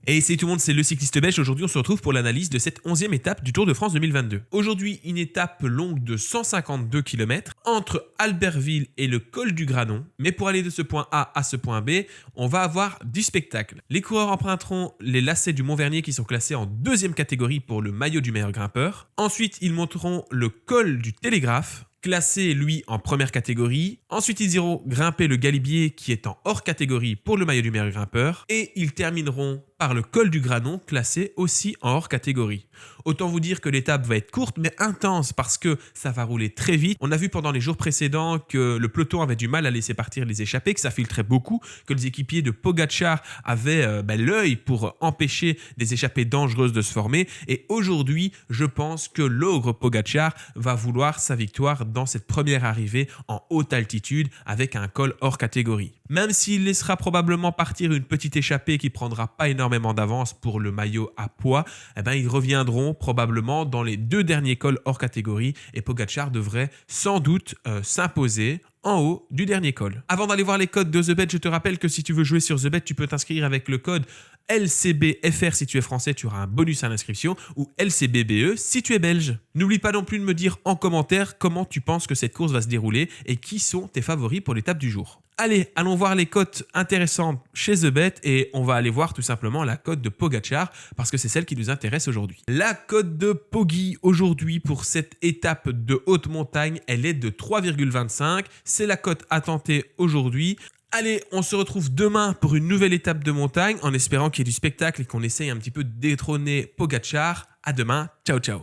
Et c'est tout le monde, c'est le cycliste belge. Aujourd'hui, on se retrouve pour l'analyse de cette 11e étape du Tour de France 2022. Aujourd'hui, une étape longue de 152 km entre Albertville et le col du Granon. Mais pour aller de ce point A à ce point B, on va avoir du spectacle. Les coureurs emprunteront les lacets du Mont-Vernier qui sont classés en deuxième catégorie pour le maillot du meilleur grimpeur. Ensuite, ils monteront le col du Télégraphe, classé lui en première catégorie. Ensuite, ils iront grimper le Galibier qui est en hors catégorie pour le maillot du meilleur grimpeur. Et ils termineront par le col du Granon, classé aussi en hors catégorie. Autant vous dire que l'étape va être courte mais intense parce que ça va rouler très vite. On a vu pendant les jours précédents que le peloton avait du mal à laisser partir les échappés, que ça filtrait beaucoup, que les équipiers de Pogačar avaient l'œil pour empêcher des échappées dangereuses de se former. Et aujourd'hui, je pense que l'ogre Pogačar va vouloir sa victoire dans cette première arrivée en haute altitude avec un col hors catégorie. Même s'il laissera probablement partir une petite échappée qui prendra pas énormément d'avance pour le maillot à poids, ils reviendront probablement dans les deux derniers cols hors catégorie et Pogačar devrait sans doute s'imposer en haut du dernier col. Avant d'aller voir les codes de TheBet, je te rappelle que si tu veux jouer sur TheBet, tu peux t'inscrire avec le code LCBFR si tu es français, tu auras un bonus à l'inscription, ou LCBBE si tu es belge. N'oublie pas non plus de me dire en commentaire comment tu penses que cette course va se dérouler et qui sont tes favoris pour l'étape du jour. Allez, allons voir les cotes intéressantes chez TheBet et on va aller voir tout simplement la cote de Pogačar parce que c'est celle qui nous intéresse aujourd'hui. La cote de Poggi aujourd'hui pour cette étape de haute montagne, elle est de 3,25. C'est la cote à tenter aujourd'hui. Allez, on se retrouve demain pour une nouvelle étape de montagne en espérant qu'il y ait du spectacle et qu'on essaye un petit peu de détrôner Pogačar. À demain, ciao ciao.